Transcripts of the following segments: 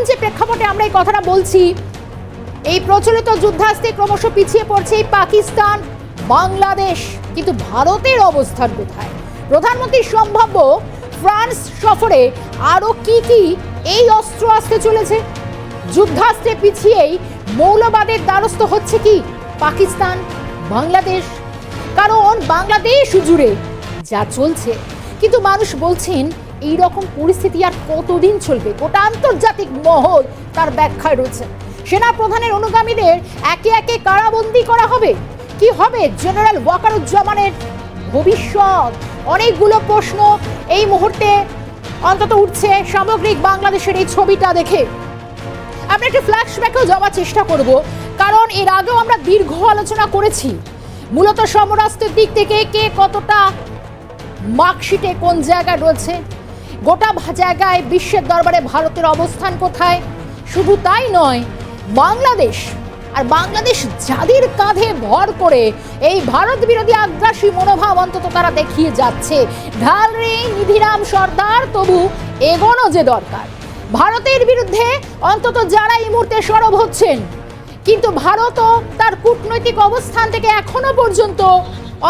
যে প্রেক্ষাপটে আমরা এই কথাটা বলছি, এই প্রচলিত যুদ্ধাস্ত্রে ক্রমশ পিছিয়ে পড়ছে এই পাকিস্তান, বাংলাদেশ, কিন্তু ভারতের অবস্থান কোথায়? প্রধানমন্ত্রীর সম্ভাব্য ফ্রান্স সফরে আরো কি কি এই অস্ত্র আসতে চলেছে? যুদ্ধাস্ত্রে পিছিয়েই মৌলবাদের দ্বারস্থ হচ্ছে কি পাকিস্তান, বাংলাদেশ? কারণ বাংলাদেশ জুড়ে যা চলছে, কিন্তু মানুষ বলছেন এই রকম পরিস্থিতি আর কতদিন চলবে? গোটা আন্তর্জাতিক মহল তার ব্যাখ্যায় রয়েছে। সেনা প্রধানের অনুগামীদের একে একে কারাবন্দী করা হবে। কি হবে জেনারেল ওয়াকারুজ্জামানের ভবিষ্যৎ? অনেকগুলো প্রশ্ন এই মুহূর্তে অন্তত উঠছে সামগ্রিক বাংলাদেশের এই ছবিটা দেখে। আমরা একটু ফ্ল্যাশব্যাকেও যাওয়ার চেষ্টা করব, কারণ এর আগেও আমরা দীর্ঘ আলোচনা করেছি মূলত সমরাস্ত্রের দিক থেকে কে কতটা মার্কশিটে কোন জায়গায় রয়েছে, গোটা জায়গায় বিশ্বের দরবারে ভারতের অবস্থান কোথায়। শুধু তাই নয়, বাংলাদেশ আর বাংলাদেশ যাদের কাঁধে ভর করে এই ভারত বিরোধী আগ্রাসী মনোভাব অন্তত তারা দেখিয়ে যাচ্ছে, ঢাল রে নিধিরাম সর্দার, তবু এগোনো যে দরকার। ভারতের বিরুদ্ধে অন্তত যারা এই মুহূর্তে সরব হচ্ছেন, কিন্তু ভারতও তার কূটনৈতিক অবস্থান থেকে এখনো পর্যন্ত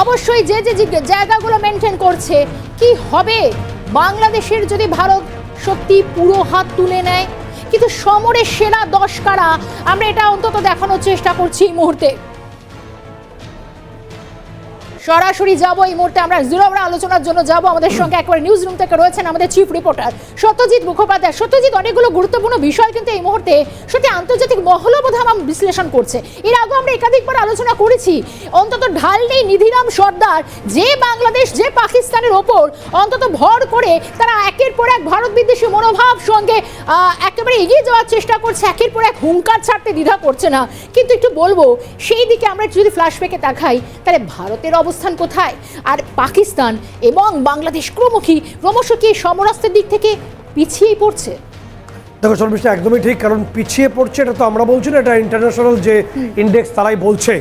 অবশ্যই যে যে জায়গাগুলো মেনটেন করছে। কি হবে বাংলাদেশের যদি ভারত সত্যি পুরো হাত তুলে নেয়? কিন্তু সমরের সেরা 10 কারা, আমরা এটা অন্তত দেখানোর চেষ্টা করছি এই মুহূর্তে। সরাসরি যাবো এই মুহূর্তে, আমরা জিরোরা আলোচনার জন্য যাব। আমাদের সঙ্গে একবার নিউজ রুম থেকে রয়েছেন আমাদের চিফ রিপোর্টার সত্যজিৎ মুখোপাধ্যায়। সত্যজিৎ, অনেকগুলো গুরুত্বপূর্ণ বিষয় কিন্তু এই মুহূর্তে সত্যি আন্তর্জাতিক মহলও বোধহয় বিশ্লেষণ করছে। এর আগে আমরা একাধিকবার আলোচনা করেছি, অন্তত ঢাল নেই নিধিরাম সর্দার, যে বাংলাদেশ যে পাকিস্তানের ওপর অন্তত ভর করে তারা একের পর এক ভারত বিদ্বেষী মনোভাব সঙ্গে একেবারে এগিয়ে যাওয়ার চেষ্টা করছে, একের পর এক হুঙ্কার ছাড়তে দ্বিধা করছে না। কিন্তু একটু বলবো, সেই দিকে আমরা যদি ফ্ল্যাশব্যাকে তাকাই, তাহলে ভারতের অবস্থান কোথায়? আর পাকিস্তান এবং বাংলাদেশ ক্রমশ কি সমরাস্ত্রের দিক থেকে পিছিয়ে পড়ছে? দেখো শর্মিষ্ঠা, একদমই ঠিক। কারণ পিছিয়ে পড়ছে এটা তো আমরা বলছি না, এটা ইন্টারন্যাশনাল যে ইন্ডেক্স তারাই বলছে।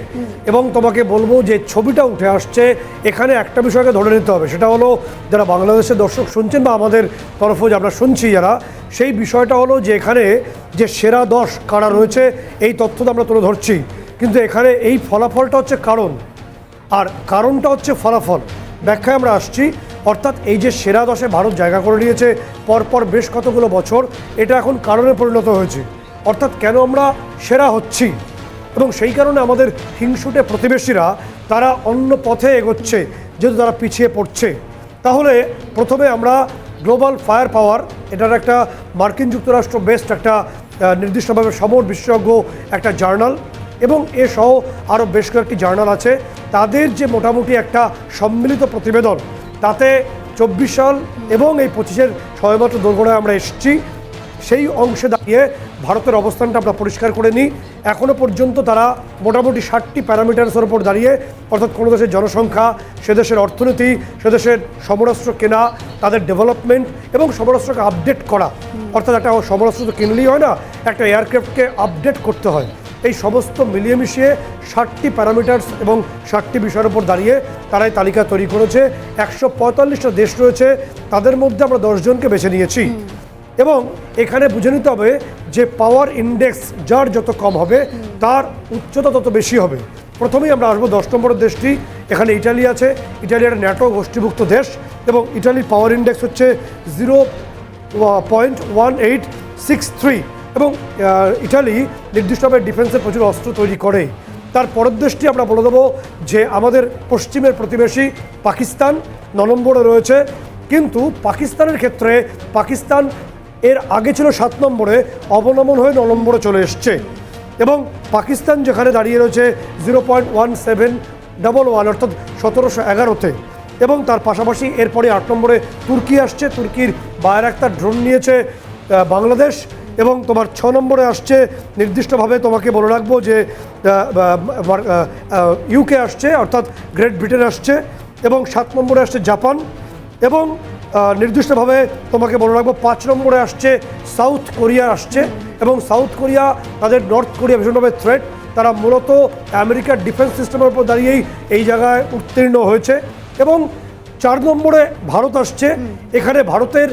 এবং তোমাকে বলবো যে ছবিটা উঠে আসছে, এখানে একটা বিষয়কে ধরে নিতে হবে, সেটা হলো যারা বাংলাদেশের দর্শক শুনছেন বা আমাদের তরফও যে আমরা শুনছি যারা, সেই বিষয়টা হলো যে এখানে যে সেরা 10 কারা রয়েছে এই তথ্যটা আমরা তুলে ধরছি, কিন্তু এখানে এই ফলাফলটা হচ্ছে কারণ, আর কারণটা হচ্ছে ফলাফল। ব্যাখ্যায় আমরা আসছি। অর্থাৎ এই যে সেরা 10-এ ভারত জায়গা করে নিয়েছে পরপর বেশ কতগুলো বছর, এটা এখন কারণে পরিণত হয়েছে। অর্থাৎ কেন আমরা সেরা হচ্ছি, এবং সেই কারণে আমাদের হিংসুটে প্রতিবেশীরা তারা অন্য পথে এগোচ্ছে, যেহেতু তারা পিছিয়ে পড়ছে। তাহলে প্রথমে আমরা গ্লোবাল ফায়ার পাওয়ার, এটার একটা মার্কিন যুক্তরাষ্ট্র বেস্ট একটা নির্দিষ্টভাবে সমর বিশেষজ্ঞ একটা জার্নাল, এবং এসহ আরও বেশ কয়েকটি জার্নাল আছে, তাদের যে মোটামুটি একটা সম্মিলিত প্রতিবেদন, তাতে 24 সাল এবং এই 25-এর সবেমাত্র দোরগোড়ায় আমরা এসেছি, সেই অংশে দাঁড়িয়ে ভারতের অবস্থানটা আমরা পরিষ্কার করে নিই। এখনও পর্যন্ত তারা মোটামুটি 60টি প্যারামিটার্সের ওপর দাঁড়িয়ে, অর্থাৎ কোনো দেশের জনসংখ্যা, সে দেশের অর্থনীতি, সে দেশের সমরাস্ত্র কেনা, তাদের ডেভেলপমেন্ট এবং সমরাস্ত্রকে আপডেট করা। অর্থাৎ একটা সমরাস্ত্র তো কিনলেই হয় না, একটা এয়ারক্রাফটকে আপডেট করতে হয়। এই সমস্ত মিলিয়ে মিশিয়ে 60টি প্যারামিটার্স এবং 60টি বিষয়ের উপর দাঁড়িয়ে তারাই তালিকা তৈরি করেছে। 145টা দেশ রয়েছে, তাদের মধ্যে আমরা 10 জনকে বেছে নিয়েছি। এবং এখানে বুঝে নিতে হবে যে পাওয়ার ইন্ডেক্স যার যত কম হবে তার উচ্চতা তত বেশি হবে। প্রথমেই আমরা আসবো 10 নম্বরের দেশটি, এখানে ইটালি আছে। ইটালি একটা ন্যাটো গোষ্ঠীভুক্ত দেশ, এবং ইটালির পাওয়ার ইন্ডেক্স হচ্ছে 0.1863, এবং ইটালি নির্দিষ্টভাবে ডিফেন্সের প্রচুর অস্ত্র তৈরি করে। তার পরের দেশটি আমরা বলে দেবো যে আমাদের পশ্চিমের প্রতিবেশী পাকিস্তান 9 নম্বরে রয়েছে। কিন্তু পাকিস্তানের ক্ষেত্রে পাকিস্তান এর আগে ছিল 7 নম্বরে, অবনমন হয়ে 9 নম্বরে চলে এসছে, এবং পাকিস্তান যেখানে দাঁড়িয়ে রয়েছে 0.1711, অর্থাৎ 1711-তে। এবং তার পাশাপাশি এরপরে 8 নম্বরে তুর্কি আসছে, তুর্কির বায়রাক্তার ড্রোন নিয়েছে বাংলাদেশ। এবং তোমার 6 নম্বরে আসছে, নির্দিষ্টভাবে তোমাকে বলে রাখবো যে ইউকে আসছে, অর্থাৎ গ্রেট ব্রিটেন আসছে। এবং 7 নম্বরে আসছে জাপান, এবং নির্দিষ্টভাবে তোমাকে বলে রাখবো 5 নম্বরে আসছে সাউথ কোরিয়া আসছে। এবং সাউথ কোরিয়া তাদের নর্থ কোরিয়া ভীষণভাবে থ্রেট, তারা মূলত আমেরিকার ডিফেন্স সিস্টেমের উপর দাঁড়িয়েই এই জায়গায় উত্তীর্ণ হয়েছে। এবং 4 নম্বরে ভারত আসছে। এখানে ভারতের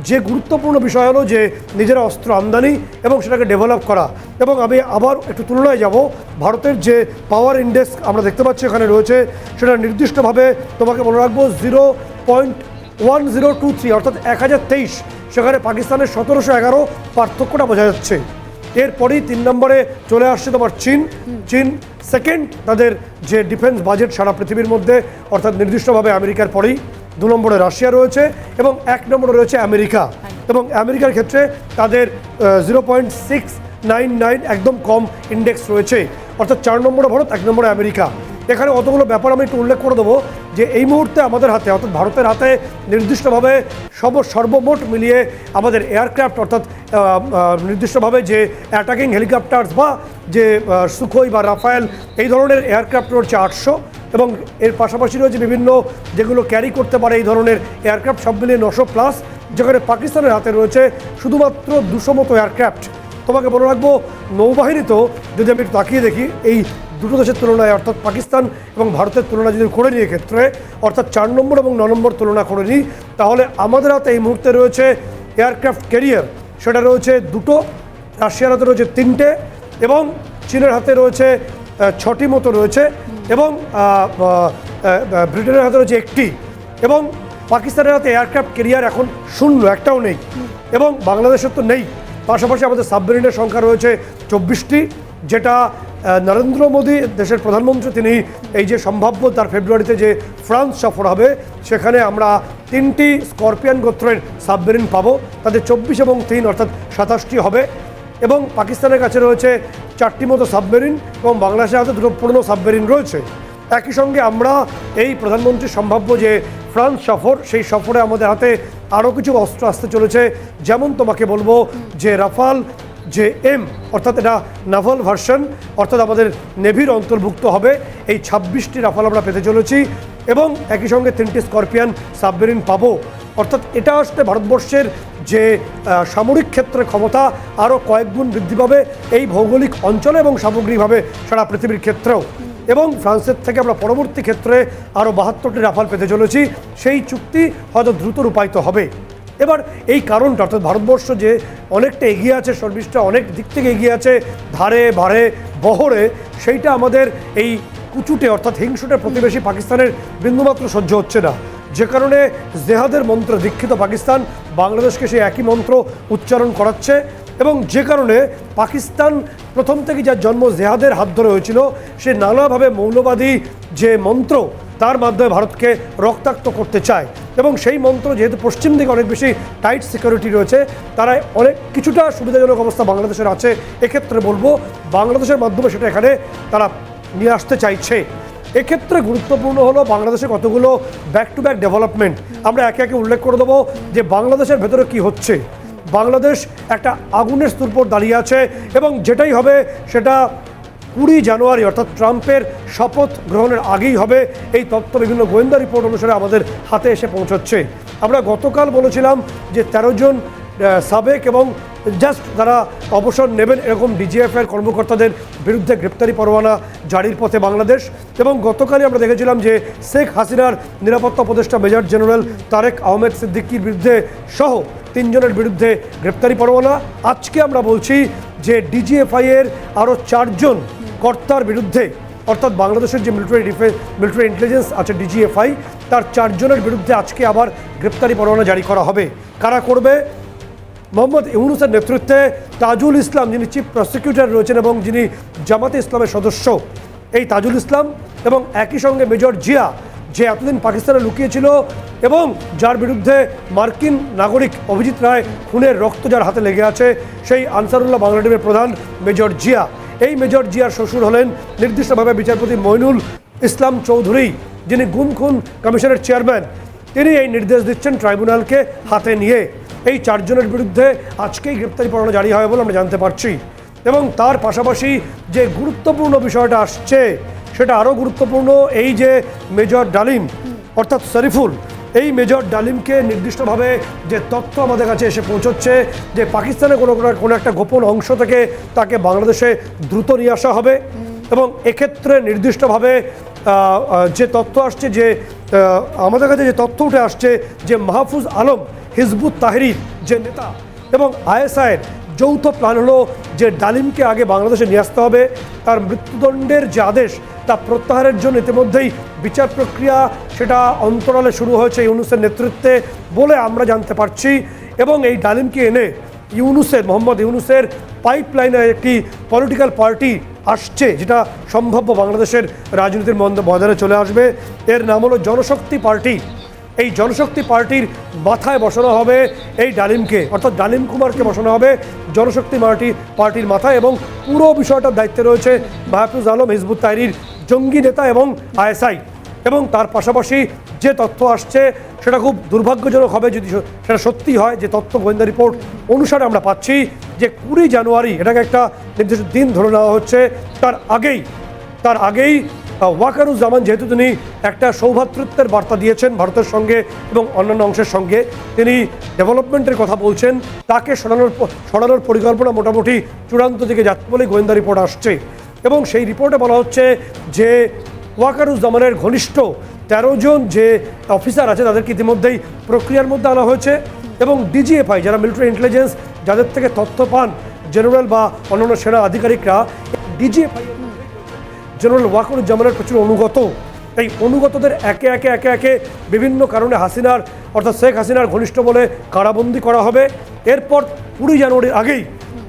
যে গুরুত্বপূর্ণ বিষয় হলো যে নিজেরা অস্ত্র আমদানি এবং সেটাকে ডেভেলপ করা। এবং আমি আবার একটু তুলনায় যাব, ভারতের যে পাওয়ার ইন্ডেক্স আমরা দেখতে পাচ্ছি এখানে রয়েছে, সেটা নির্দিষ্টভাবে তোমাকে মনে রাখবো 0.1023, অর্থাৎ 1023। সেখানে পাকিস্তানের 1711, পার্থক্যটা বোঝা যাচ্ছে। এরপরেই 3 নম্বরে চলে আসছে তোমার চীন সেকেন্ড তাদের যে ডিফেন্স বাজেট সারা পৃথিবীর মধ্যে, অর্থাৎ নির্দিষ্টভাবে আমেরিকার পরেই। 2 নম্বরে রাশিয়া রয়েছে এবং 1 নম্বরে রয়েছে আমেরিকা। এবং আমেরিকার ক্ষেত্রে তাদের 0.699 একদম কম ইন্ডেক্স রয়েছে, অর্থাৎ 4 নম্বরে ভারত, 1 নম্বরে আমেরিকা। এখানে অতগুলো ব্যাপার আমি একটু উল্লেখ করে দেবো যে এই মুহূর্তে আমাদের হাতে, অর্থাৎ ভারতের হাতে নির্দিষ্টভাবে সর্বমোট মিলিয়ে আমাদের এয়ারক্রাফট, অর্থাৎ নির্দিষ্টভাবে যে অ্যাটাকিং হেলিকপ্টার্স বা যে সুখোই বা রাফায়েল এই ধরনের এয়ারক্রাফট রয়েছে 800, এবং এর পাশাপাশি রয়েছে বিভিন্ন যেগুলো ক্যারি করতে পারে এই ধরনের এয়ারক্রাফট, সব মিলিয়ে 900+। যেখানে পাকিস্তানের হাতে রয়েছে শুধুমাত্র 200 মতো এয়ারক্রাফট। তোমাকে মনে রাখবো নৌবাহিনীতেও যদি আমি একটু তাকিয়ে দেখি এই দুটো দেশের তুলনায়, অর্থাৎ পাকিস্তান এবং ভারতের তুলনা যদি করে নিই এক্ষেত্রে, অর্থাৎ 4 নম্বর এবং 9 নম্বর তুলনা করে নিই, তাহলে আমাদের হাতে এই মুহূর্তে রয়েছে এয়ারক্রাফট ক্যারিয়ার, সেটা রয়েছে 2টো, রাশিয়ার হাতে রয়েছে 3টে, এবং চীনের হাতে রয়েছে 6টি মতো রয়েছে, এবং ব্রিটেনের হাতে রয়েছে 1টি, এবং পাকিস্তানের হাতে এয়ারক্রাফট ক্যারিয়ার এখন 0, একটাও নেই, এবং বাংলাদেশের তো নেই। পাশাপাশি আমাদের সাবমেরিনের সংখ্যা রয়েছে 24টি, যেটা নরেন্দ্র মোদী দেশের প্রধানমন্ত্রী, তিনি এই যে সম্ভাব্য তার ফেব্রুয়ারিতে যে ফ্রান্স সফর হবে, সেখানে আমরা 3টি স্করপিয়ান গোত্রের সাবমেরিন পাবো। তাদের 24 এবং 3 অর্থাৎ 27টি হবে। এবং পাকিস্তানের কাছে রয়েছে 4টি মতো সাবমেরিন, এবং বাংলাদেশের হাতে 2টো পুরনো সাবমেরিন রয়েছে। একই সঙ্গে আমরা এই প্রধানমন্ত্রীর সম্ভাব্য যে ফ্রান্স সফর, সেই সফরে আমাদের হাতে আরও কিছু অস্ত্র আসতে চলেছে। যেমন তোমাকে বলবো যে রাফাল যে অর্থাৎ এটা নাভাল ভার্সন, অর্থাৎ আমাদের নেভির অন্তর্ভুক্ত হবে। এই 26টি রাফাল আমরা পেতে চলেছি, এবং একই সঙ্গে 3টি স্করপিয়ান সাবমেরিন পাবো। অর্থাৎ এটা আসলে ভারতবর্ষের যে সামরিক ক্ষেত্রে ক্ষমতা আরও কয়েক গুণ বৃদ্ধি পাবে এই ভৌগোলিক অঞ্চলে এবং সামগ্রিকভাবে সারা পৃথিবীর ক্ষেত্রেও। এবং ফ্রান্সের থেকে আমরা পরবর্তী ক্ষেত্রে আরও 72টি রাফাল পেতে চলেছি। সেই চুক্তি হয়তো দ্রুত রূপায়িত হবে। এবার এই কারণটা, অর্থাৎ ভারতবর্ষ যে অনেকটা এগিয়ে আছে, সর্বিসটা অনেক দিক থেকে এগিয়ে আছে, ধারে বারে বহরে, সেইটা আমাদের এই কুচুটে অর্থাৎ হিংসুটে প্রতিবেশী পাকিস্তানের বিন্দুমাত্র সহ্য হচ্ছে না। যে কারণে জেহাদের মন্ত্রে দীক্ষিত পাকিস্তান বাংলাদেশকে সেই একই মন্ত্র উচ্চারণ করাচ্ছে, এবং যে কারণে পাকিস্তান প্রথম থেকে যার জন্ম জেহাদের হাত ধরে হয়েছিল, সে নানাভাবে মৌলবাদী যে মন্ত্র তার মাধ্যমে ভারতকে রক্তাক্ত করতে চায়। এবং সেই মন্ত্র যেহেতু পশ্চিম দিকে অনেক বেশি টাইট সিকিউরিটি রয়েছে, তারা অনেক কিছুটা সুবিধাজনক অবস্থা বাংলাদেশের আছে। এক্ষেত্রে বলবো বাংলাদেশের মাধ্যমে সেটা এখানে তারা নিয়ে আসতে চাইছে। এক্ষেত্রে গুরুত্বপূর্ণ হলো বাংলাদেশে কতগুলো ব্যাক টু ব্যাক ডেভেলপমেন্ট আমরা একে একে উল্লেখ করে দেবো যে বাংলাদেশের ভেতরে কি হচ্ছে। বাংলাদেশ একটা আগুনের স্তূপ দাঁড়িয়ে আছে, এবং যেটাই হবে সেটা 20 জানুয়ারি অর্থাৎ ট্রাম্পের শপথ গ্রহণের আগেই হবে। এই তথ্য বিভিন্ন গোয়েন্দা রিপোর্ট অনুসারে আমাদের হাতে এসে পৌঁছচ্ছে। আমরা গতকাল বলেছিলাম যে 13 জন সাবেক এবং জাস্ট যারা অবসর নেবেন এরকম ডিজিএফের কর্মকর্তাদের বিরুদ্ধে গ্রেপ্তারি পরোয়ানা জারির পথে বাংলাদেশ। এবং গতকালই আমরা দেখেছিলাম যে শেখ হাসিনার নিরাপত্তা উপদেষ্টা মেজর জেনারেল তারেক আহমেদ সিদ্দিকির বিরুদ্ধে সহ 3 জনের বিরুদ্ধে গ্রেপ্তারি পরোয়ানা। আজকে আমরা বলছি যে ডিজিএফআই এর আরও 4 জন কর্তার বিরুদ্ধে, অর্থাৎ বাংলাদেশের যে মিলিটারি ইন্টেলিজেন্স আছে ডিজিএফআই, তার 4 জনের বিরুদ্ধে আজকে আবার গ্রেপ্তারি পরোয়ানা জারি করা হবে। কারা করবে? মোহাম্মদ ইউনুসের নেতৃত্বে তাজুল ইসলাম, যিনি চিফ প্রসিকিউটর রয়েছেন এবং যিনি জামাতে ইসলামের সদস্য, এই তাজুল ইসলাম, এবং একই সঙ্গে মেজর জিয়া, যে এতদিন পাকিস্তানে লুকিয়েছিল এবং যার বিরুদ্ধে মার্কিন নাগরিক অভিজিৎ রায় খুনের রক্ত যার হাতে লেগে আছে, সেই আনসারুল্লাহ বাংলা টিমের প্রধান মেজর জিয়া। এই মেজর জিয়ার শ্বশুর হলেন নির্দিষ্টভাবে বিচারপতি মইনুল ইসলাম চৌধুরী, যিনি গুম খুন কমিশনের চেয়ারম্যান। তিনি এই নির্দেশ দিচ্ছেন ট্রাইব্যুনালকে হাতে নিয়ে। এই 4 জনের বিরুদ্ধে আজকেই গ্রেপ্তারি পরোয়ানা জারি হয় বলে আমরা জানতে পারছি। এবং তার পাশাপাশি যে গুরুত্বপূর্ণ বিষয়টা আসছে সেটা আরও গুরুত্বপূর্ণ। এই যে মেজর ডালিম অর্থাৎ শরীফুল, এই মেজর ডালিমকে নির্দিষ্টভাবে যে তথ্য আমাদের কাছে এসে পৌঁছচ্ছে যে পাকিস্তানের কোনো একটা গোপন অংশ থেকে তাকে বাংলাদেশে দ্রুত নিয়ে আসা হবে। এবং এক্ষেত্রে নির্দিষ্টভাবে যে তথ্য আসছে, যে আমাদের কাছে যে তথ্য উঠে আসছে যে মাহফুজ আলম হিজবুত তাহরির যে নেতা এবং আইএসআইয়ের যৌথ প্ল্যান হলো যে ডালিমকে আগে বাংলাদেশে নিয়ে আসতে হবে, তার মৃত্যুদণ্ডের যে আদেশ তা প্রত্যাহারের জন্য ইতিমধ্যেই বিচার প্রক্রিয়া সেটা অন্তরালে শুরু হয়েছে ইউনূসের নেতৃত্বে বলে আমরা জানতে পারছি। এবং এই ডালিমকে এনে মোহাম্মদ ইউনূসের পাইপলাইনে একটি পলিটিক্যাল পার্টি আসছে, যেটা সম্ভাব্য বাংলাদেশের রাজনীতির ময়দানে চলে আসবে। এর নাম হলো জনশক্তি পার্টি। এই জনশক্তি পার্টির মাথায় বসানো হবে এই ডালিমকে, অর্থাৎ ডালিম কুমারকে বসানো হবে জনশক্তি পার্টির মাথায়। এবং পুরো বিষয়টার দায়িত্বে রয়েছে মাহফুজ আলম, হিজবুত তাহরির জঙ্গি নেতা এবং আইএসআই। এবং তার পাশাপাশি যে তথ্য আসছে সেটা খুব দুর্ভাগ্যজনক হবে যদি সেটা সত্যি হয়, যে তথ্য গোয়েন্দা রিপোর্ট অনুসারে আমরা পাচ্ছি যে 20 জানুয়ারি এটাকে একটা নির্দিষ্ট দিন ধরে নেওয়া হচ্ছে। তার আগেই ওয়াকারুজ্জামান, যেহেতু তিনি একটা সৌভ্রাতৃত্বের বার্তা দিয়েছেন ভারতের সঙ্গে এবং অন্যান্য অংশের সঙ্গে, তিনি ডেভেলপমেন্টের কথা বলছেন, তাকে সরানোর পরিকল্পনা মোটামুটি চূড়ান্ত দিকে যাচ্ছে বলে গোয়েন্দা রিপোর্ট আসছে। এবং সেই রিপোর্টে বলা হচ্ছে যে ওয়াকারুজ্জামানের ঘনিষ্ঠ 13 জন যে অফিসার আছে তাদেরকে ইতিমধ্যেই প্রক্রিয়ার মধ্যে আনা হয়েছে। এবং ডিজিএফআই, যারা মিলিটারি ইন্টেলিজেন্স, যাদের থেকে তথ্য পান জেনারেল বা অন্যান্য সেনা আধিকারিকরা, ডিজিএফআই জেনারেল ওয়াকারুজ্জামানের প্রচুর অনুগত। এই অনুগতদের একে একে বিভিন্ন কারণে অর্থাৎ শেখ হাসিনার ঘনিষ্ঠ বলে কারাবন্দি করা হবে। এরপর 20 জানুয়ারির আগেই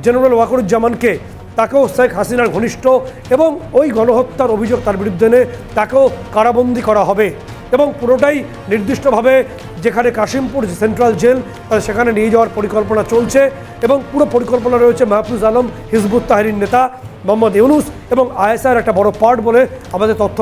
জেনারেল ওয়াকারুজ্জামানকে, তাকেও শেখ হাসিনার ঘনিষ্ঠ এবং ওই গণহত্যার অভিযোগ তার বিরুদ্ধে এনে তাকেও কারাবন্দি করা হবে। এবং পুরোটাই নির্দিষ্টভাবে যেখানে কাশিমপুর সেন্ট্রাল জেল, সেখানে নিয়ে যাওয়ার পরিকল্পনা চলছে। এবং পুরো পরিকল্পনা রয়েছে মাহফুজ আলম, হিজবুত তাহরির নেতা মোহাম্মদ ইউনূস এবং আইএসআইয়ের একটা বড় পার্ট বলে আমাদের তথ্য